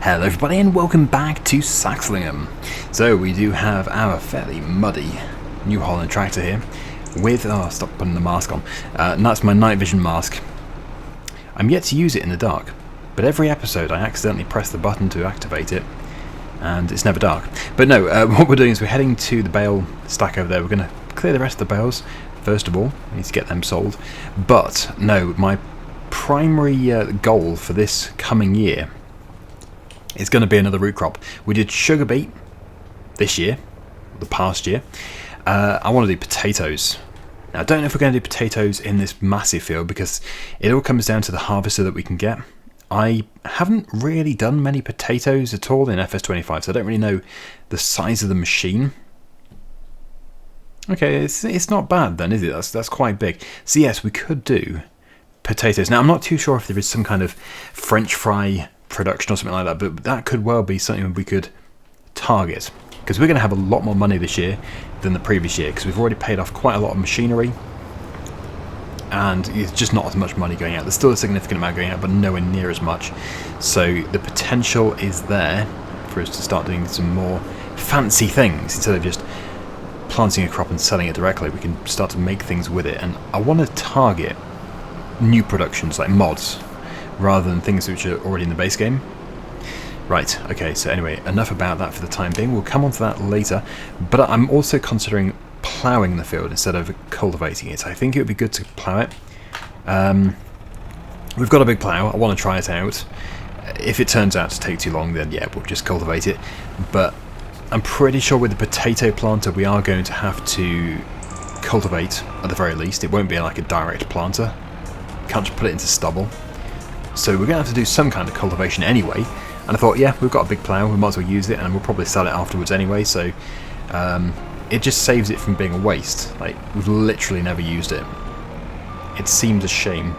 Hello everybody and welcome back to Saxlingham. So we do have our fairly muddy New Holland tractor here with, stop putting the mask on, and that's my night vision mask. I'm yet to use it in the dark, but every episode I accidentally press the button to activate it and it's never dark. But no, what we're doing is we're heading to the bale stack over there. We're going to clear the rest of the bales first of all. We need to get them sold. But no, my primary goal for this coming year is going to be another root crop. We did sugar beet this year, the past year. I want to do potatoes. Now I don't know if we're going to do potatoes in this massive field because it all comes down to the harvester that we can get. I haven't really done many potatoes at all in FS25, so I don't really know the size of the machine. Okay, it's not bad then, is it? That's quite big. So yes, we could do potatoes. Now I'm not too sure if there is some kind of French fry production or something like that, but that could well be something we could target, because we're going to have a lot more money this year than the previous year, because we've already paid off quite a lot of machinery and it's just not as much money going out. There's still a significant amount going out, but nowhere near as much, so the potential is there for us to start doing some more fancy things. Instead of just planting a crop and selling it directly, we can start to make things with it, and I want to target new productions like mods rather than things which are already in the base game. Right, okay, so anyway, enough about that for the time being. We'll come on to that later, but I'm also considering ploughing the field instead of cultivating it. I think it would be good to plough it. We've got a big plough. I want to try it out. If it turns out to take too long, then yeah, we'll just cultivate it. But I'm pretty sure with the potato planter we are going to have to cultivate at the very least. It won't be like a direct planter. Can't just put it into stubble. So we're going to have to do some kind of cultivation anyway, and I thought, yeah, we've got a big plough, we might as well use it, and we'll probably sell it afterwards anyway, so it just saves it from being a waste. Like, we've literally never used it. It seems a shame.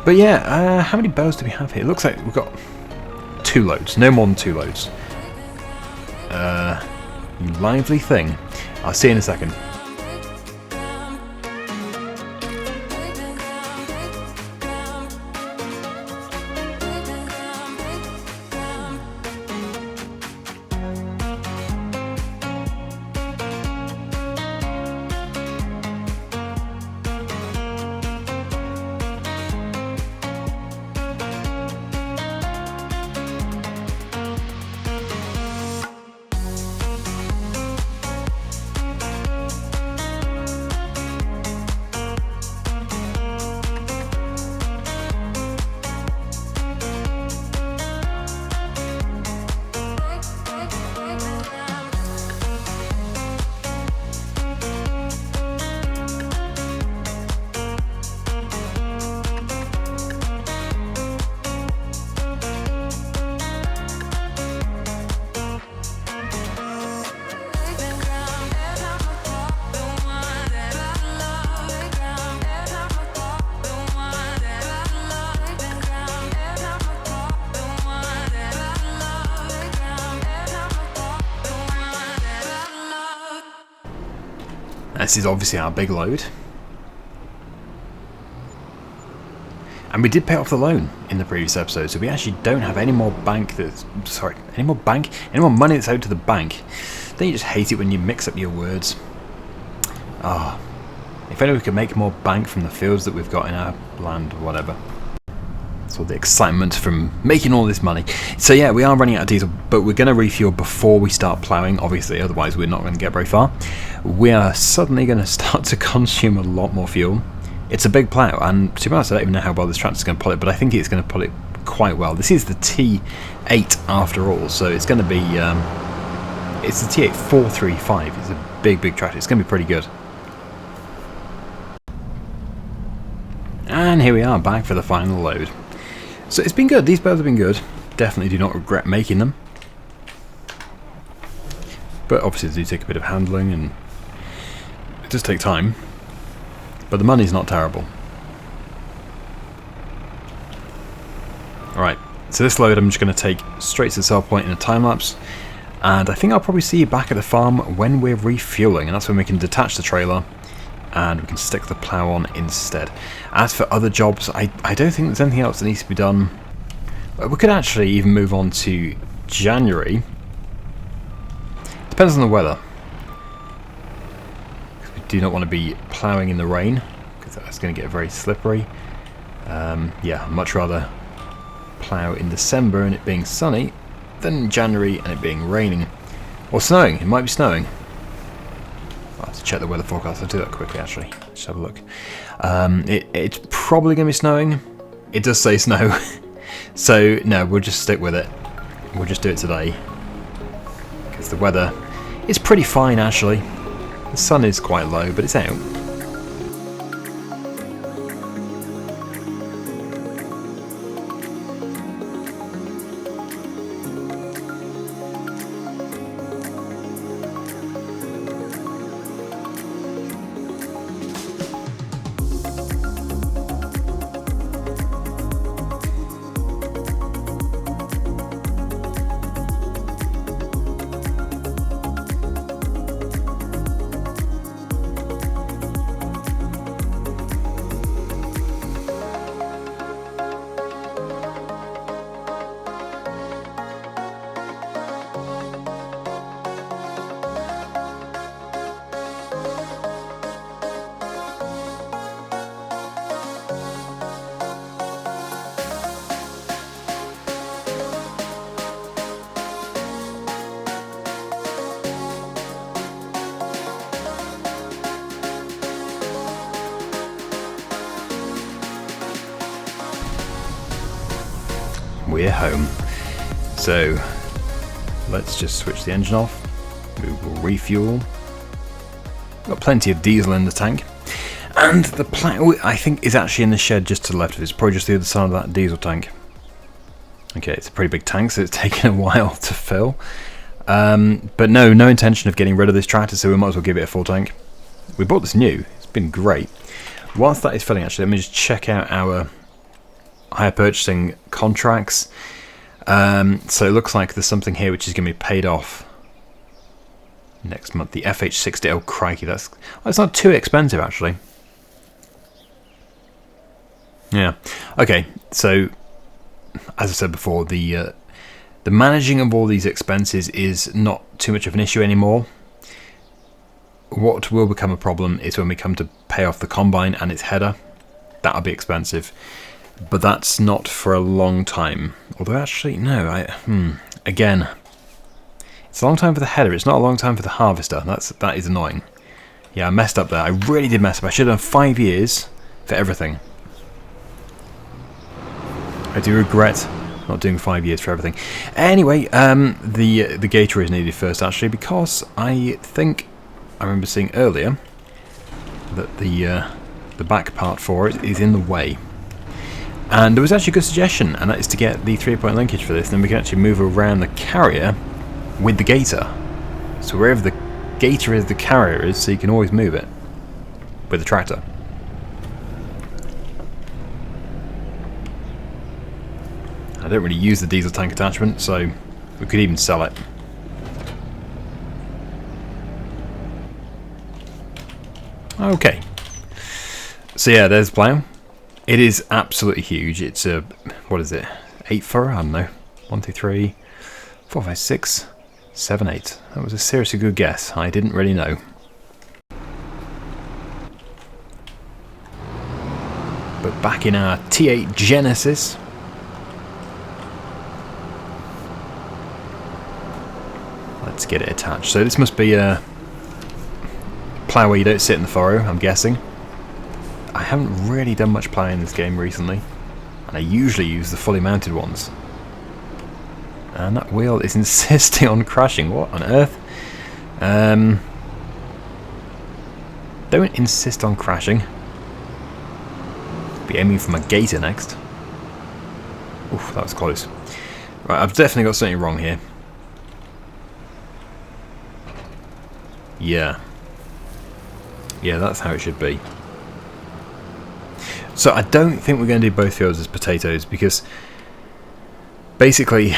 But yeah, how many bales do we have here? It looks like we've got 2 loads, no more than 2 loads. You lively thing. I'll see you in a second. This is obviously our big load, and we did pay off the loan in the previous episode, so we actually don't have any more money that's owed to the bank. Don't you just hate it when you mix up your words? If only we could make more bank from the fields that we've got in our land or whatever. That's all the excitement from making all this money. So yeah, we are running out of diesel, but we're going to refuel before we start ploughing, obviously, otherwise we're not going to get very far. We are suddenly going to start to consume a lot more fuel. It's a big plough, and to be honest, I don't even know how well this tractor is going to pull it, but I think it's going to pull it quite well. This is the T8 after all, so it's going to be, it's the T8 435. It's a big tractor. It's going to be pretty good. And here we are, back for the final load. So it's been good. These bales have been good. Definitely do not regret making them. But obviously they do take a bit of handling and it does take time. But the money's not terrible. Alright, so this load I'm just going to take straight to the sell point in a time-lapse. And I think I'll probably see you back at the farm when we're refueling. And that's when we can detach the trailer and we can stick the plough on instead. As for other jobs, I don't think there's anything else that needs to be done We could actually even move on to January. Depends on the weather. We do not want to be ploughing in the rain, because that's going to get very slippery. Yeah, I'd much rather plough in December and it being sunny than in January and it being raining. Or snowing. It might be snowing. I'll have to check the weather forecast. I'll do that quickly, actually. Just have a look. It's probably going to be snowing. It does say snow. So, no, we'll just stick with it. We'll just do it today. Because the weather is pretty fine, actually. The sun is quite low, but it's out. We're home. So let's just switch the engine off. We will refuel. Got plenty of diesel in the tank. And the plough, I think, is actually in the shed just to the left of it. It's probably just the other side of that diesel tank. Okay, it's a pretty big tank, so it's taken a while to fill. But no intention of getting rid of this tractor, so we might as well give it a full tank. We bought this new. It's been great. Whilst that is filling, actually, let me just check out our hire purchasing contracts. So it looks like there's something here which is going to be paid off next month. The FH60. Oh crikey, that's not too expensive actually. Yeah. Okay. So as I said before, the managing of all these expenses is not too much of an issue anymore. What will become a problem is when we come to pay off the combine and its header. That'll be expensive. But that's not for a long time. Although actually, no, again, it's a long time for the header, it's not a long time for the harvester. That is annoying. Yeah, I messed up there. I really did mess up. I should have done 5 years for everything. I do regret not doing 5 years for everything. Anyway, the gator is needed first actually, because I think I remember seeing earlier that the back part for it is in the way. And there was actually a good suggestion, and that is to get the 3-point linkage for this, and then we can actually move around the carrier with the gator. So wherever the gator is, the carrier is, so you can always move it with the tractor. I don't really use the diesel tank attachment, so we could even sell it. Okay. So yeah, there's the plough. It is absolutely huge. It's a, what is it, 8 furrow? I don't know. 1, 2, 3, 4, 5, 6, 7, 8. That was a seriously good guess. I didn't really know. But back in our T8 Genesis, let's get it attached. So this must be a plough where you don't sit in the furrow, I'm guessing. I haven't really done much ploughing in this game recently, and I usually use the fully mounted ones. And that wheel is insisting on crashing. What on earth? Don't insist on crashing. Be aiming for my gator next. Oof, that was close. Right, I've definitely got something wrong here. Yeah. Yeah, that's how it should be. So I don't think we're going to do both fields as potatoes, because basically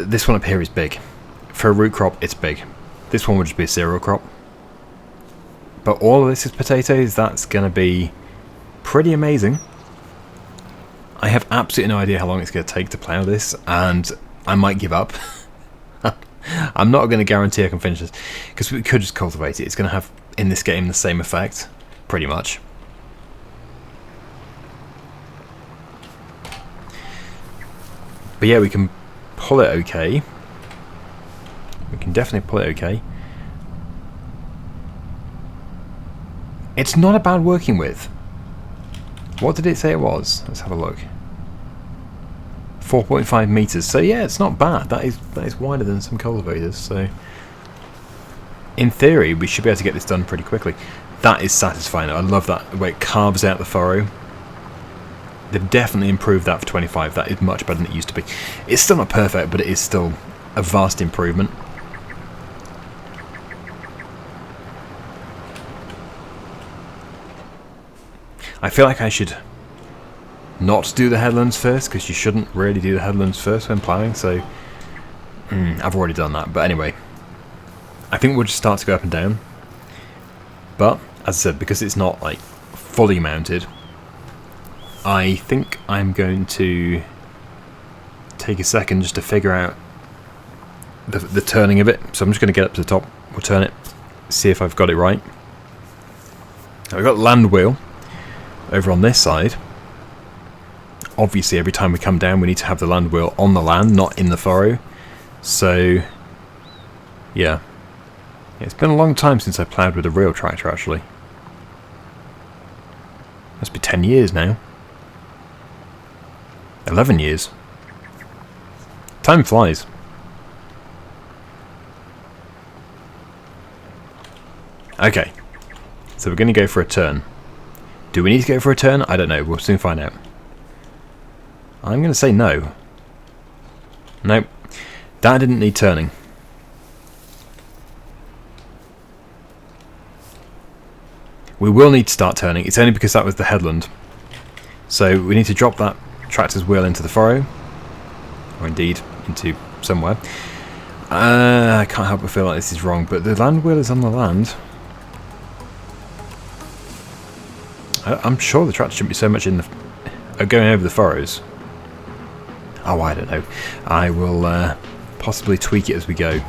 this one up here is big. For a root crop it's big. This one would just be a cereal crop. But all of this is potatoes. That's going to be pretty amazing. I have absolutely no idea how long it's going to take to plough this, and I might give up. I'm not going to guarantee I can finish this, because we could just cultivate it. It's going to have, in this game, the same effect, pretty much. But yeah, we can pull it okay. We can definitely pull it okay. It's not a bad working with. What did it say it was? Let's have a look. 4.5 meters. So yeah, it's not bad. That is wider than some cultivators. So in theory, we should be able to get this done pretty quickly. That is satisfying. I love that the way it carves out the furrow. They've definitely improved that for 25. That is much better than it used to be. It's still not perfect, but it is still a vast improvement. I feel like I should not do the headlands first, because you shouldn't really do the headlands first when ploughing, so I've already done that. But anyway, I think we'll just start to go up and down. But, as I said, because it's not like fully mounted, I think I'm going to take a second just to figure out the turning of it. So I'm just going to get up to the top, we'll turn it, see if I've got it right. Now we've got the land wheel over on this side. Obviously every time we come down we need to have the land wheel on the land, not in the furrow. So yeah, it's been a long time since I ploughed with a real tractor actually. Must be 10 years now. 11 years. Time flies. Okay, so we're going to go for a turn. Do we need to go for a turn? I don't know. We'll soon find out. I'm going to say no. Nope. That didn't need turning. We will need to start turning. It's only because that was the headland. So we need to drop that tractor's wheel into the furrow. Or indeed, into somewhere. I can't help but feel like this is wrong, but the land wheel is on the land. I'm sure the tractor shouldn't be so much in the going over the furrows. Oh, I don't know. I will possibly tweak it as we go.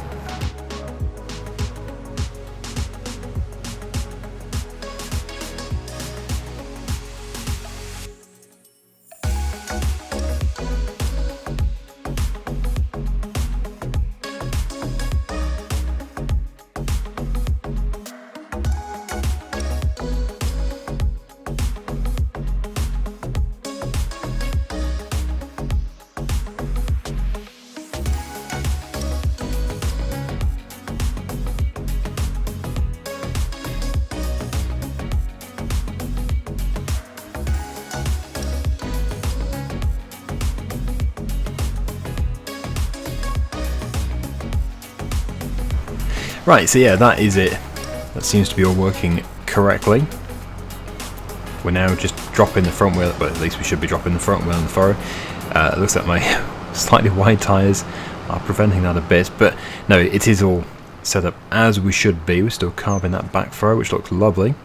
Right, so yeah, that is it. That seems to be all working correctly. We're now just dropping the front wheel, but at least we should be dropping the front wheel in the furrow. It looks like my slightly wide tyres are preventing that a bit, but no, it is all set up as we should be. We're still carving that back furrow, which looks lovely.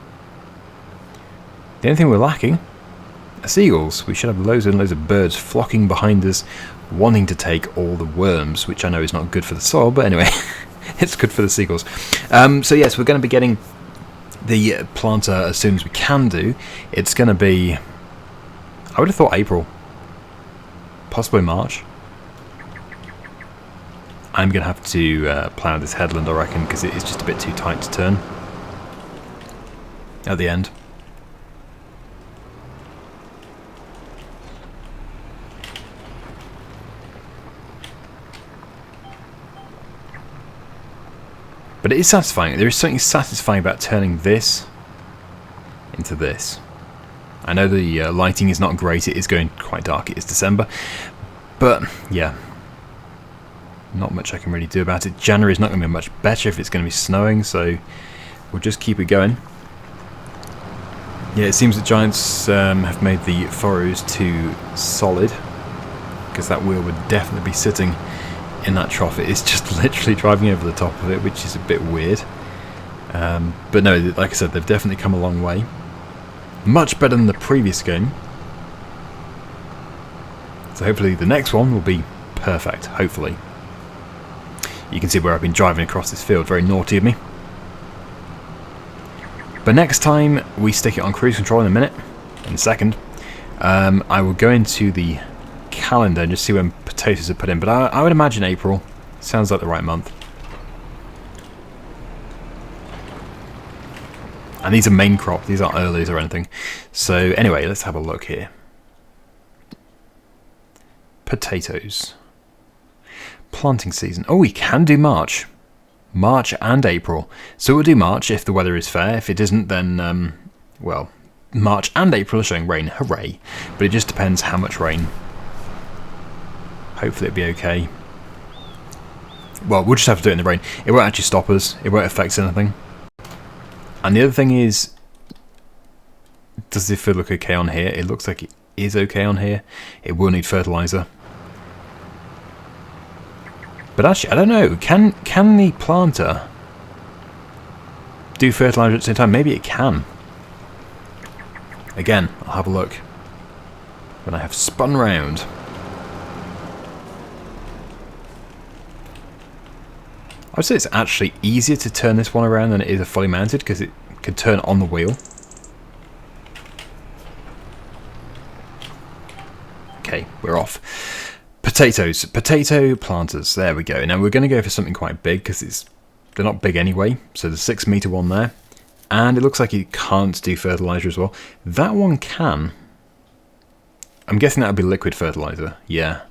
The only thing we're lacking are seagulls. We should have loads and loads of birds flocking behind us, wanting to take all the worms, which I know is not good for the soil, but anyway. It's good for the seagulls. So yes, we're going to be getting the planter as soon as we can do. It's going to be, I would have thought April, possibly March. I'm going to have to plough this headland, I reckon, because it is just a bit too tight to turn at the end. But it is satisfying. There is something satisfying about turning this into this. I know the lighting is not great. It is going quite dark. It is December. But, yeah. Not much I can really do about it. January is not going to be much better if it's going to be snowing, so we'll just keep it going. Yeah, it seems that Giants have made the furrows too solid, because that wheel would definitely be sitting in that trough. It is just literally driving over the top of it, which is a bit weird. But no, like I said, they've definitely come a long way. Much better than the previous game. So hopefully the next one will be perfect, hopefully. You can see where I've been driving across this field, very naughty of me. But next time we stick it on cruise control in a second, I will go into the calendar and just see when potatoes are put in. But I would imagine April. Sounds like the right month. And these are main crop, these aren't earlies or anything. So anyway, let's have a look here. Potatoes. Planting season. Oh, we can do March. March and April. So we'll do March if the weather is fair. If it isn't, then, well, March and April are showing rain. Hooray. But it just depends how much rain. Hopefully it'll be okay. Well, we'll just have to do it in the rain. It won't actually stop us. It won't affect anything. And the other thing is, does the field look okay on here? It looks like it is okay on here. It will need fertilizer. But actually, I don't know. Can the planter do fertilizer at the same time? Maybe it can. Again, I'll have a look when I have spun round. I would say it's actually easier to turn this one around than it is a fully mounted, because it can turn on the wheel. Okay, we're off. Potatoes. Potato planters. There we go. Now we're going to go for something quite big, because they're not big anyway. So the 6 metre one there. And it looks like it can't do fertiliser as well. That one can. I'm guessing that would be liquid fertiliser. Yeah.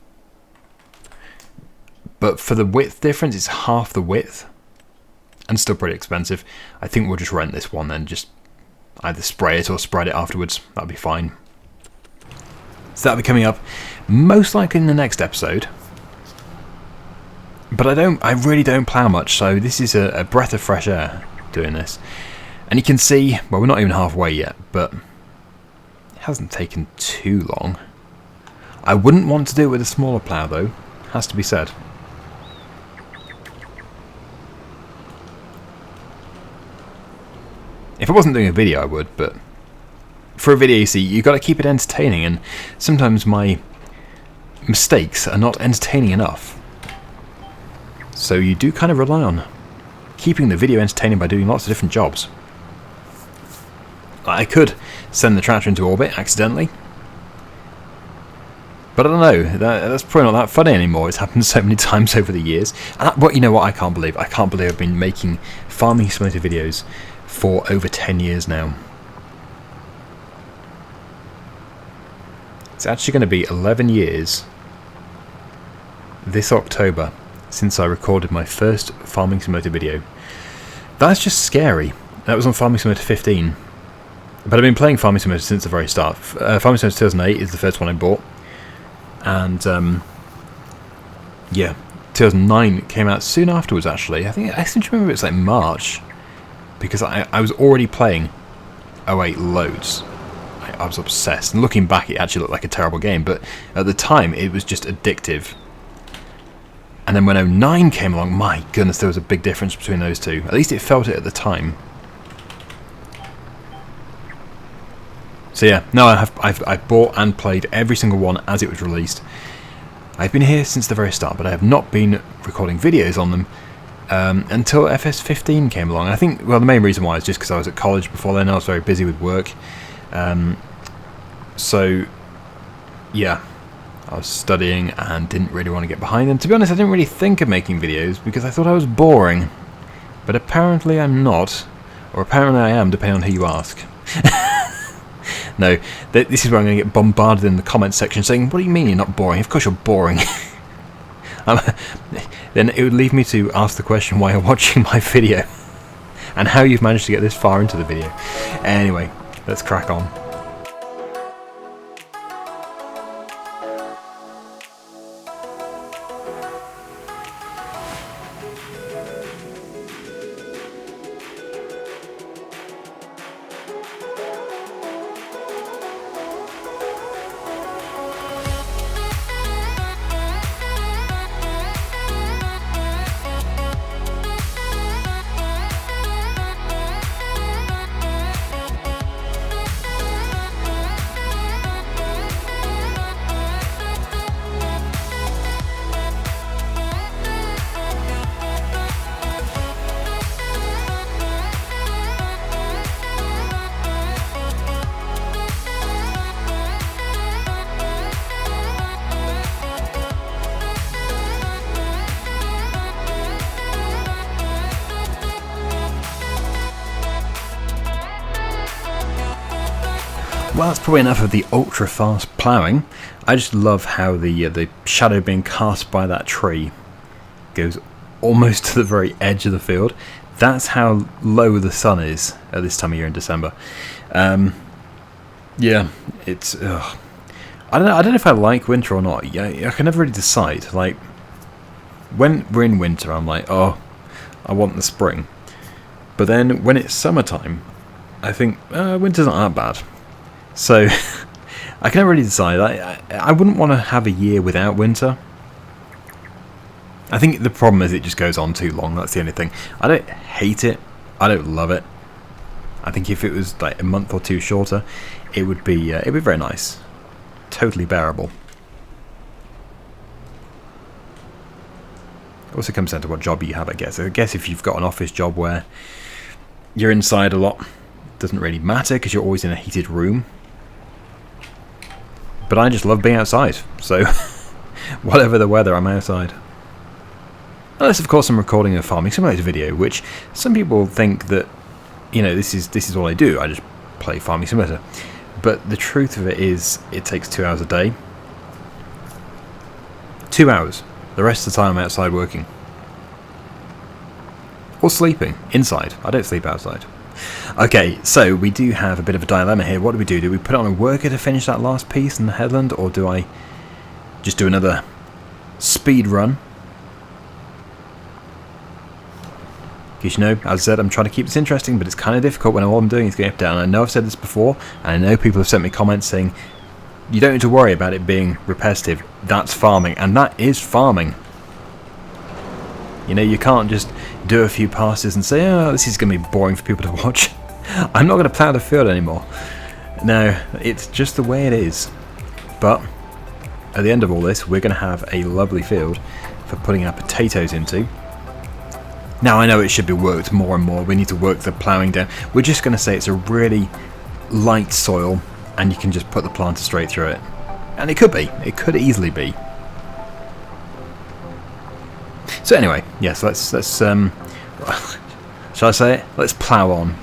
But for the width difference, it's half the width. And still pretty expensive. I think we'll just rent this one then. Just either spray it or spread it afterwards. That'll be fine. So that'll be coming up most likely in the next episode. But I really don't plough much, so this is a breath of fresh air doing this. And you can see, well, we're not even halfway yet, but it hasn't taken too long. I wouldn't want to do it with a smaller plough though, has to be said. If I wasn't doing a video I would, but for a video, you see, you've got to keep it entertaining, and sometimes my mistakes are not entertaining enough. So you do kind of rely on keeping the video entertaining by doing lots of different jobs. I could send the tractor into orbit accidentally, but I don't know, that's probably not that funny anymore. It's happened so many times over the years. And you know what, I can't believe I've been making farming simulator videos for over 10 years now. It's actually going to be 11 years this October since I recorded my first farming simulator video. That's just scary. That was on Farming Simulator 15. But I've been playing Farming Simulator since the very start. Farming Simulator 2008 is the first one I bought. And, yeah, 2009 came out soon afterwards, actually. I seem to remember it's like March. Because I was already playing 08 loads. I was obsessed. And looking back, it actually looked like a terrible game. But at the time, it was just addictive. And then when 09 came along, my goodness, there was a big difference between those two. At least it felt it at the time. So yeah, no, I've bought and played every single one as it was released. I've been here since the very start, but I have not been recording videos on them until FS15 came along. I think, well, the main reason why is just because I was at college before then. I was very busy with work. So, yeah, I was studying and didn't really want to get behind them. To be honest, I didn't really think of making videos because I thought I was boring. But apparently I'm not. Or apparently I am, depending on who you ask. No, this is where I'm going to get bombarded in the comments section saying, what do you mean you're not boring? Of course you're boring. Then it would leave me to ask the question why you're watching my video. And how you've managed to get this far into the video. Anyway, let's crack on. Well, that's probably enough of the ultra-fast ploughing. I just love how the shadow being cast by that tree goes almost to the very edge of the field. That's how low the sun is at this time of year in December. Yeah, it's... I don't know if I like winter or not. Yeah, I can never really decide. Like, when we're in winter, I'm like, oh, I want the spring. But then when it's summertime, I think winter's not that bad. So I can never really decide. I wouldn't want to have a year without winter. I think the problem is it just goes on too long. That's the only thing. I don't hate it. I don't love it. I think if it was like a month or two shorter, it'd be very nice. Totally bearable. It also comes down to what job you have, I guess. I guess if you've got an office job where you're inside a lot, it doesn't really matter because you're always in a heated room. But I just love being outside, so whatever the weather, I'm outside. Unless, of course, I'm recording a Farming Simulator video, which some people think that, you know, this is all I do. I just play Farming Simulator. But the truth of it is, it takes 2 hours a day. 2 hours. The rest of the time I'm outside working. Or sleeping. Inside. I don't sleep outside. Okay, so we do have a bit of a dilemma here. What do we do? Do we put on a worker to finish that last piece in the headland, or do I just do another speed run? Because, you know, as I said, I'm trying to keep this interesting, but it's kind of difficult when all I'm doing is going up and down. I know I've said this before, and I know people have sent me comments saying, you don't need to worry about it being repetitive. That's farming, and that is farming. You know, you can't just do a few passes and say, oh, this is going to be boring for people to watch. I'm not going to plough the field anymore. No, it's just the way it is. But at the end of all this, we're going to have a lovely field for putting our potatoes into. Now, I know it should be worked more and more. We need to work the ploughing down. We're just going to say it's a really light soil, and you can just put the planter straight through it. And it could be. It could easily be. So anyway, yes, let's shall I say it? Let's plough on.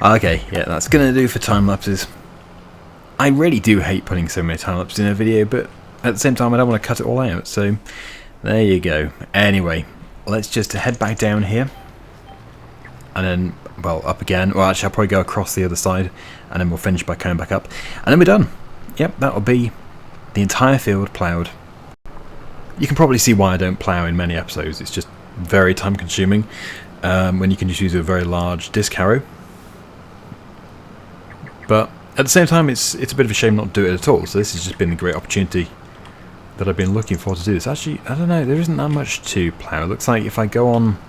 Okay, yeah, that's going to do for time-lapses. I really do hate putting so many time-lapses in a video, but at the same time I don't want to cut it all out, so there you go. Anyway, let's just head back down here, and then, well, up again. Well, actually, I'll probably go across the other side, and then we'll finish by coming back up, and then we're done. Yep, that'll be the entire field ploughed. You can probably see why I don't plough in many episodes. It's just very time-consuming when you can just use a very large disc harrow. But at the same time, it's a bit of a shame not to do it at all. So this has just been a great opportunity that I've been looking for to do this. Actually, I don't know, there isn't that much to plough. It looks like if I go on,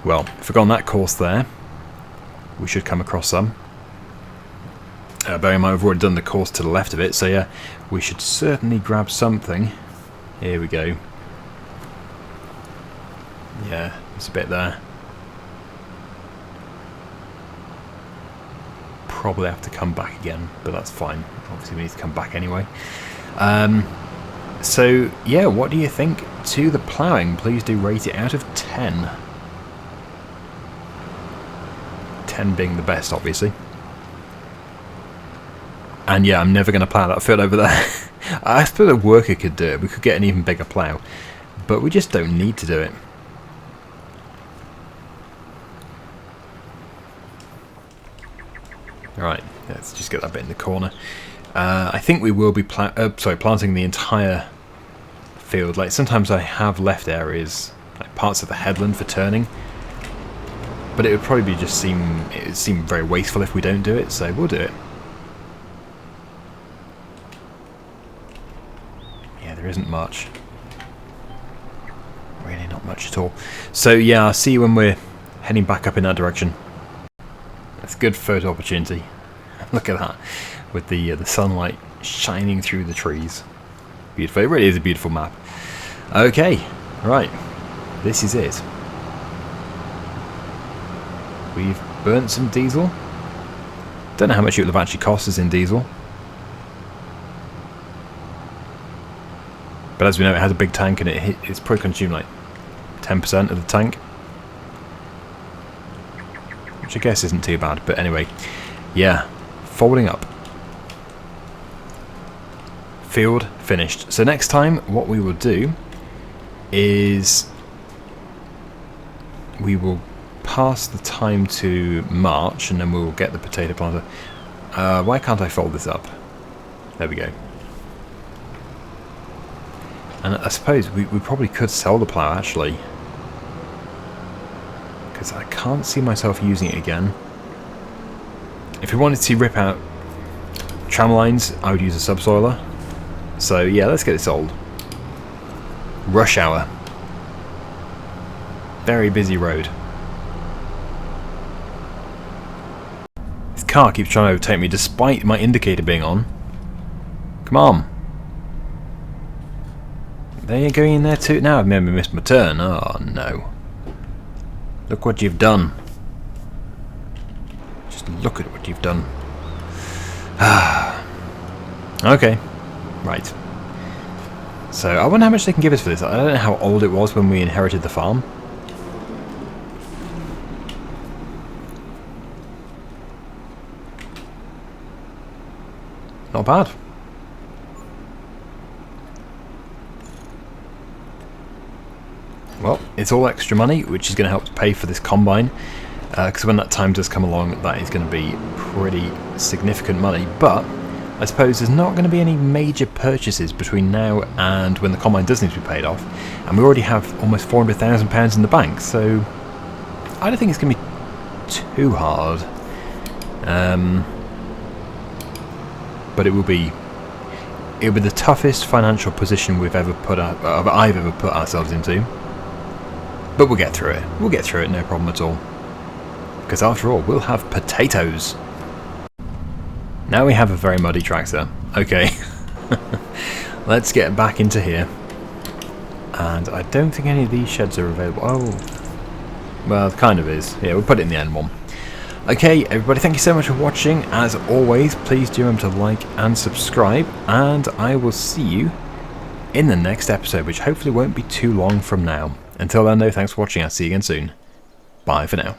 well, if I go on that course there, we should come across some. Bearing in mind, we've already done the course to the left of it, so yeah, we should certainly grab something. Here we go. Yeah, there's a bit there. Probably have to come back again, but that's fine. Obviously we need to come back anyway. So yeah, what do you think to the ploughing? Please do rate it out of 10. 10 being the best, obviously. And yeah, I'm never going to plough that field over there. I suppose a worker could do it. We could get an even bigger plough, but we just don't need to do it. Alright, let's just get that bit in the corner. I think we will be planting the entire field. Like sometimes I have left areas, like parts of the headland for turning, but it would probably seem very wasteful if we don't do it. So we'll do it. Yeah, there isn't much. Really, not much at all. So yeah, I'll see you when we're heading back up in that direction. That's a good photo opportunity. Look at that, with the sunlight shining through the trees. Beautiful. It really is a beautiful map. Okay, right. This is it. We've burnt some diesel. Don't know how much it will have actually cost us in diesel. But as we know, it has a big tank and it's probably consumed like 10% of the tank. Which I guess isn't too bad. But anyway, yeah. Folding up. Field finished. So next time what we will do is we will pass the time to March and then we will get the potato planter. Why can't I fold this up? There we go. And I suppose we probably could sell the plough actually, because I can't see myself using it again. If we wanted to rip out tram lines, I would use a subsoiler. So yeah, let's get it sold. Rush hour. Very busy road. This car keeps trying to overtake me despite my indicator being on. Come on. They're going in there too. Now I've maybe missed my turn. Oh no. Look what you've done. Just look at what you've done. Okay. Right. So I wonder how much they can give us for this. I don't know how old it was when we inherited the farm. Not bad. Well, it's all extra money, which is going to help to pay for this combine, because when that time does come along, that is going to be pretty significant money. But I suppose there's not going to be any major purchases between now and when the combine does need to be paid off, and we already have almost £400,000 in the bank, so I don't think it's going to be too hard. But it will be the toughest financial position I've ever put ourselves into. But we'll get through it. We'll get through it, no problem at all. Because after all, we'll have potatoes. Now we have a very muddy tractor. Okay. Let's get back into here. And I don't think any of these sheds are available. Oh. Well, it kind of is. Yeah, we'll put it in the end one. Okay, everybody, thank you so much for watching. As always, please do remember to like and subscribe. And I will see you in the next episode, which hopefully won't be too long from now. Until then, though, thanks for watching. I'll see you again soon. Bye for now.